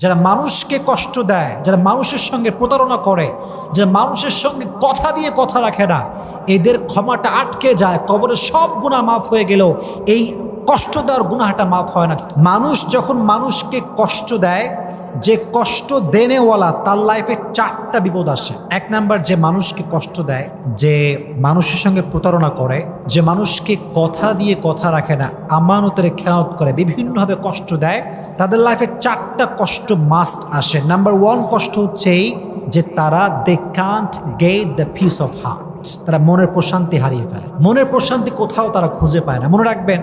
যারা মানুষকে কষ্ট দেয়, যারা মানুষের সঙ্গে প্রতারণা করে, যারা মানুষের সঙ্গে কথা দিয়ে কথা রাখে না, এদের ক্ষমাটা আটকে যায়। কবরের সব গুনাহ মাফ হয়ে গেলেও এই কষ্ট দেওয়ার গুনাহটা মাফ হয় না। মানুষ যখন মানুষকে কষ্ট দেয়, যে কষ্ট দেনেওয়ালা তার লাইফে 4টা বিপদ আসে। 1 নাম্বার, যে মানুষকে কষ্ট দেয়, যে মানুষের সঙ্গে প্রতারণা করে, যে মানুষকে কথা দিয়ে কথা রাখে না, আমানতের খেয়ানত করে, বিভিন্নভাবে কষ্ট দেয়, তাদের লাইফে 4টা কষ্ট মাস্ট আসে। নাম্বার 1 কষ্ট হচ্ছে এই যে তারা they can't get the peace of heart. তারা মনের প্রশান্তি হারিয়ে ফেলে। মনের প্রশান্তি কোথাও তারা খুঁজে পায় না। মনে রাখবেন,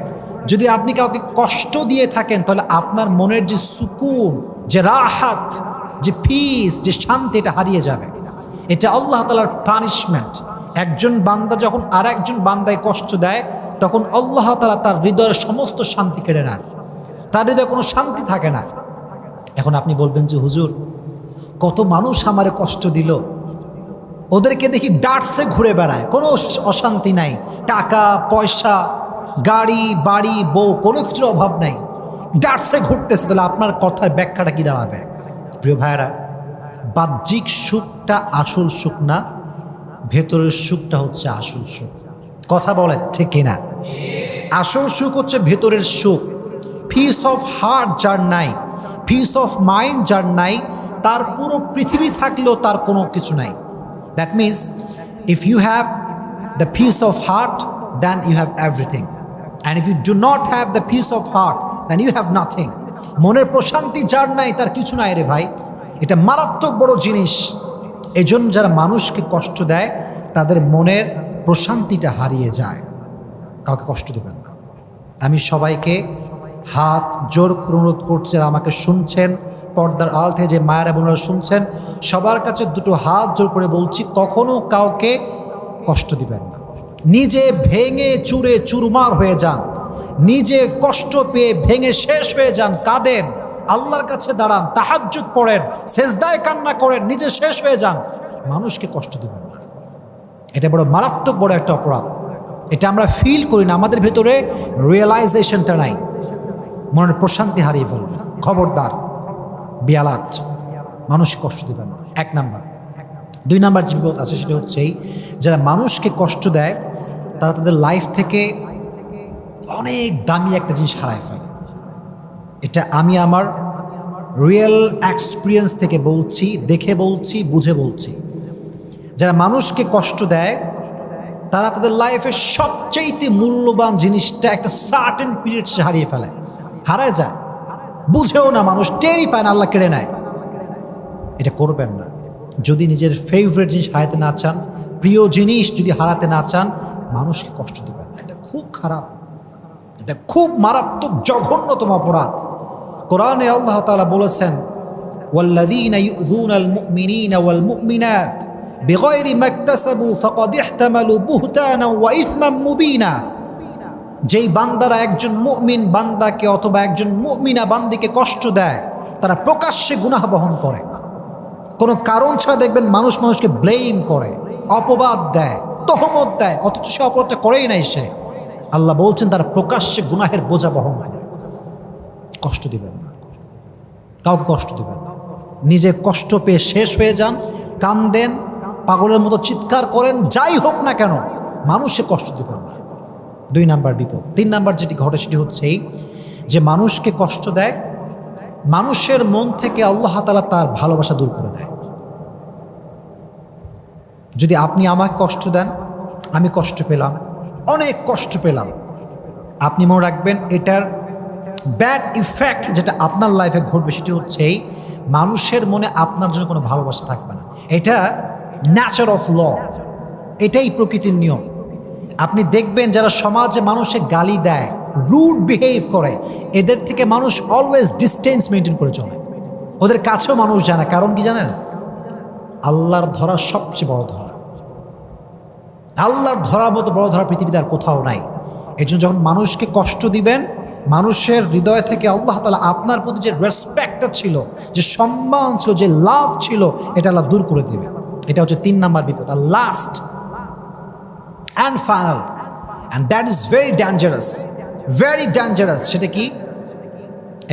যদি আপনি কাউকে কষ্ট দিয়ে থাকেন তাহলে আপনার মনের যে সুকুন, যে রাহাত, যে পিস, যে শান্তি, এটা হারিয়ে যাবে। এটা আল্লাহ তাআলার পানিশমেন্ট। একজন বান্দা যখন আর একজন বান্দায় কষ্ট দেয়, তখন আল্লাহ তাআলা তার হৃদয়ের সমস্ত শান্তি কেড়ে নেন। তার হৃদয়ে কোনো শান্তি থাকে না। এখন আপনি বলবেন যে হুজুর, কত মানুষ আমারে কষ্ট দিল, ওদেরকে দেখি ডাটসে ঘুরে বেড়ায়, কোনো অশান্তি নাই, টাকা পয়সা, গাড়ি বাড়ি বউ, কোনো কিছুর অভাব নাই, ডাটসে ঘুরতেছে, তাহলে আপনার কথার ব্যাখ্যাটা কি দাঁড়াবে? প্রিয় ভাইয়েরা, বাহ্যিক সুখটা আসল সুখ না, ভেতরের সুখটা হচ্ছে আসল সুখ। কথা বলেন ঠিক কিনা? আসল সুখ হচ্ছে ভেতরের সুখ। পিস অফ হার্ট যার নাই, পিস অফ মাইন্ড যার নাই, তার পুরো পৃথিবী থাকলেও তার কোনো কিছু নাই। That means if you have the peace of heart, then you have everything, and if you do not have the peace of heart, then you have nothing. মনের প্রশান্তি যার নাই তার কিছু নাই রে ভাই। এটা মারাত্মক বড় জিনিস। এজন্য যারা মানুষকে কষ্ট দেয় তাদের মনের প্রশান্তিটা হারিয়ে যায়। কাউকে কষ্ট দেবেন না। আমি সবাইকে হাত জোর করে অনুরোধ করছি, আর আমাকে শুনছেন, পর্দার আড়াল থেকে যে মায়েরা বোনেরা শুনছেন, সবার কাছে দুটো হাত জোর করে বলছি, কখনো কাউকে কষ্ট দিবেন না। নিজে ভেঙে চুরে চুরমার হয়ে যান, নিজে কষ্ট পেয়ে ভেঙে শেষ হয়ে যান, কাঁদেন, আল্লাহর কাছে দাঁড়ান, তাহাজ্জুদ পড়েন, সেজদায় কান্না করেন, নিজে শেষ হয়ে যান, মানুষকে কষ্ট দিবেন না। এটা বড় মারাত্মক বড় একটা অপরাধ। এটা আমরা ফিল করি না, আমাদের ভেতরে রিয়েলাইজেশনটা নাই, মনের প্রশান্তি হারিয়ে ফেলবে। খবরদার, বিয়ালাত, মানুষকে কষ্ট দিবেন না। 1 নাম্বার। 2 নাম্বার যে বিপদ আছে সেটা হচ্ছে এই, যারা মানুষকে কষ্ট দেয় তারা তাদের লাইফ থেকে অনেক দামি একটা জিনিস হারায় ফেলে। এটা আমি আমার রিয়েল এক্সপিরিয়েন্স থেকে বলছি, দেখে বলছি, বুঝে বলছি। যারা মানুষকে কষ্ট দেয় তারা তাদের লাইফের সবচেয়ে মূল্যবান জিনিসটা একটা সার্টেন পিরিয়ড সে হারিয়ে ফেলে, হারায় যায়, বুঝেও না, মানুষ টেরই পায় না, আল্লাহ কেড়ে নেয়। এটা করবেন না। যদি নিজের ফেভারিট জিনিস হারাতে না চান, প্রিয় জিনিস যদি হারাতে না চান, মানুষকে কষ্ট দেবেন না। এটা খুব খারাপ, এটা খুব মারাত্মক জঘন্যতম অপরাধ। কোরআনে আল্লাহ তাআলা বলেছেন, ওয়াল্লাযীনা ইউযুনাল মুমিনিনা ওয়াল মুমিনাত বিগাইরি মাকতাসাবু ফাকাদ ইহতামালু বুহতানা ওয়া ইসমান মুবিনা। যেই বান্দারা একজন মুমিন বান্দাকে অথবা একজন মুমিনা বান্দিকে কষ্ট দেয়, তারা প্রকাশ্যে গুনাহ বহন করে। কোনো কারণ ছাড়া দেখবেন মানুষ মানুষকে ব্লেম করে, অপবাদ দেয়, তহমত দেয়, অথচ সে অপরাধটা করেই নাই সে। আল্লাহ বলছেন তারা প্রকাশ্যে গুনাহের বোঝা বহন করে। কষ্ট দিবেন না, কাউকে কষ্ট দিবেন না। নিজে কষ্ট পেয়ে শেষ হয়ে যান, কান্দেন, পাগলের মতো চিৎকার করেন, যাই হোক না কেন, মানুষে কষ্ট দিবেন না। 2 নাম্বার বিপদ। 3 নাম্বার যেটি ঘটে সেটি হচ্ছে এই, যে মানুষকে কষ্ট দেয়, মানুষের মন থেকে আল্লাহ তাআলা তার ভালোবাসা দূর করে দেয়। যদি আপনি আমাকে কষ্ট দেন, আমি কষ্ট পেলাম, অনেক কষ্ট পেলাম, আপনি মনে রাখবেন এটার ব্যাড ইফেক্ট যেটা আপনার লাইফে ঘটবে সেটি হচ্ছে এই, মানুষের মনে আপনার জন্য কোনো ভালোবাসা থাকবে না। এটা ন্যাচার অফ ল, এটাই প্রকৃতির নিয়ম। আপনি দেখবেন যারা সমাজে মানুষে গালি দেয়, রুড বিহেভ করে, এদের থেকে মানুষ অলওয়েজ ডিস্টেন্স মেনটেন করে চলে, ওদের কাছেও মানুষ যায় না। কারণ কি জানেন? আল্লাহর ধরা সবচেয়ে বড় ধরা। আল্লাহর ধরার মতো বড় ধরা পৃথিবীতে আর কোথাও নাই। এই জন্য যখন মানুষকে কষ্ট দিবেন, মানুষের হৃদয় থেকে আল্লাহ তাআলা আপনার প্রতি যে রেসপেক্টটা ছিল, যে সম্মান ছিল, যে লাভ ছিল, এটা আল্লাহ দূর করে দেবে। এটা হচ্ছে 3 নাম্বার বিপদ। আর last and final, and that is very dangerous, very dangerous. সেটা কি?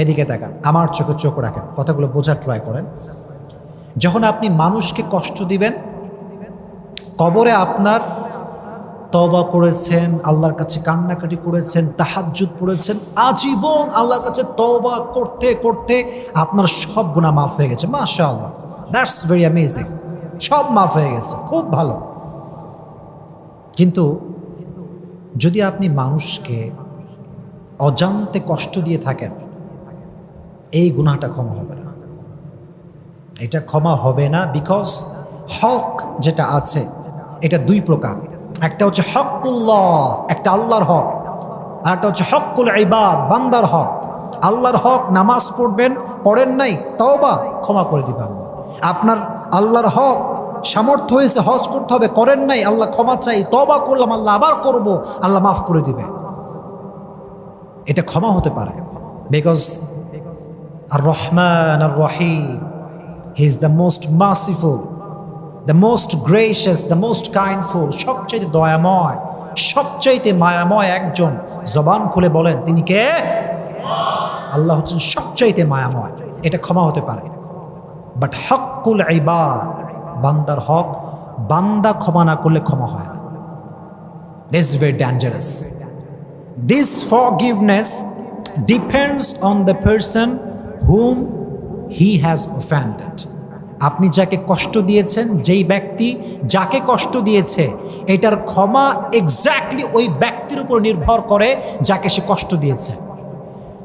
এদিকে তাকান, আমার চোখে চোখ রাখেন, কথাগুলো বোঝার ট্রাই করেন। যখন আপনি মানুষকে কষ্ট দিবেন, কবরে আপনার তওবা করেছেন, আল্লাহর কাছে কান্নাকাটি করেছেন, তাহাজ্জুদ পড়েছেন, আজীবন আল্লাহর কাছে তওবা করতে করতে আপনার সব গুনাহ মাফ হয়ে গেছে। মাশাআল্লাহ, দ্যাটস ভেরি অ্যামেজিং। সব মাফ হয়ে গেছে, খুব ভালো। কিন্তু যদি আপনি মানুষকে অজান্তে কষ্ট দিয়ে থাকেন, এই গুনাহটা ক্ষমা হবে না। এটা ক্ষমা হবে না, বিকজ হক যেটা আছে এটা দুই প্রকার। একটা হচ্ছে হকুল্লাহ, একটা আল্লাহর হক, আর একটা হচ্ছে হকুল ইবাদ, বান্দার হক। আল্লাহর হক, নামাজ পড়বেন, পড়েন নাই, তওবা, ক্ষমা করে দিবে আল্লাহ। আপনার আল্লাহর হক, সামর্থ্য হয়েছে হজ করতে হবে, করেন নাই, আল্লাহ ক্ষমা চাই, তওবা করলাম, আল্লাহ আবার করব, আল্লাহ মাফ করে দিবে। এটা ক্ষমা হতে পারে, বিকজ আর রহমান আর রহিম, he is the most merciful, the most gracious, the most kindful. সবচাইতে দয়াময়, সবচাইতে মায়াময় একজন। জবান খুলে বলেন তিনি কে? আল্লাহ হচ্ছেন সবচাইতে মায়াময়। এটা ক্ষমা হতে পারে। বাট হকুল ইবাদ, বান্দার হক, বান্দা ক্ষমা না করলে ক্ষমা হয় না। This is very dangerous. This forgiveness depends on the person whom he has offended. আপনি যাকে কষ্ট দিয়েছেন, যেই ব্যক্তি যাকে কষ্ট দিয়েছে, এটার ক্ষমা এক্স্যাক্টলি ওই ব্যক্তির উপর নির্ভর করে যাকে সে কষ্ট দিয়েছে।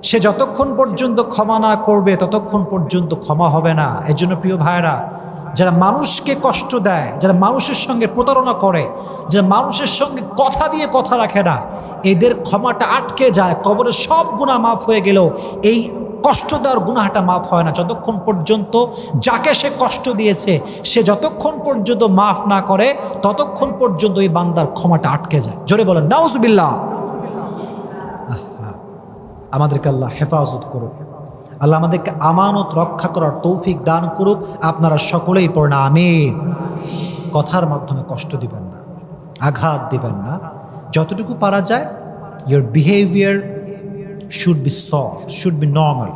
সে যতক্ষণ পর্যন্ত ক্ষমা না করবে ততক্ষণ পর্যন্ত ক্ষমা হবে না। এজন্য প্রিয় ভাইরা, যারা মানুষকে কষ্ট দেয়, যারা মানুষের সঙ্গে প্রতারণা করে, যারা মানুষের সঙ্গে কথা দিয়ে কথা রাখে না, এদের ক্ষমাটা আটকে যায়। কবরের সব গুনাহ মাফ হয়ে গেলেও এই কষ্ট দেওয়ার গুনাহটা মাফ হয় না যতক্ষণ পর্যন্ত যাকে সে কষ্ট দিয়েছে সে যতক্ষণ পর্যন্ত মাফ না করে ততক্ষণ পর্যন্ত এই বান্দার ক্ষমাটা আটকে যায়। জোরে বলেন নাউজুবিল্লাহ। আমাদেরকে আল্লাহ হেফাজত করুক, আল্লাহ আমাদেরকে আমানত রক্ষা করার তৌফিক দান করুক। আপনারা সকলেই পড়েন আমিন। কথার মাধ্যমে কষ্ট দিবেন না, আঘাত দিবেন না। যতটুকু পারা যায়, your behavior should be soft, should be normal.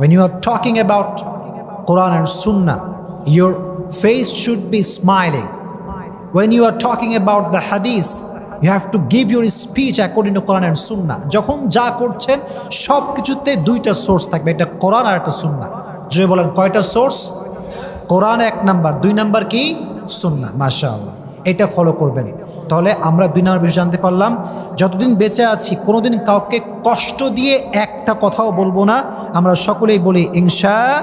When you are talking about Quran and Sunnah, your face should be smiling. When you are talking about the Hadith, you have to give your speech according to Quran and Sunnah. যখন যা করছেন সব কিছুতে দুইটা source থাকবে, এটা কোরআন আর একটা সুন্নাহ। যদি বলেন কয়টা সোর্স? কোরআন এক নাম্বার, দুই নাম্বার কি? সুন্নাহ। মাশাআল্লাহ, এটা ফলো করবেন। তাহলে আমরা দুই নাম্বার বিষয় জানতে পারলাম, যতদিন বেঁচে আছি কোনোদিন কাউকে কষ্ট দিয়ে একটা কথাও বলবো না। আমরা সকলেই বলি ইনশাআল্লাহ।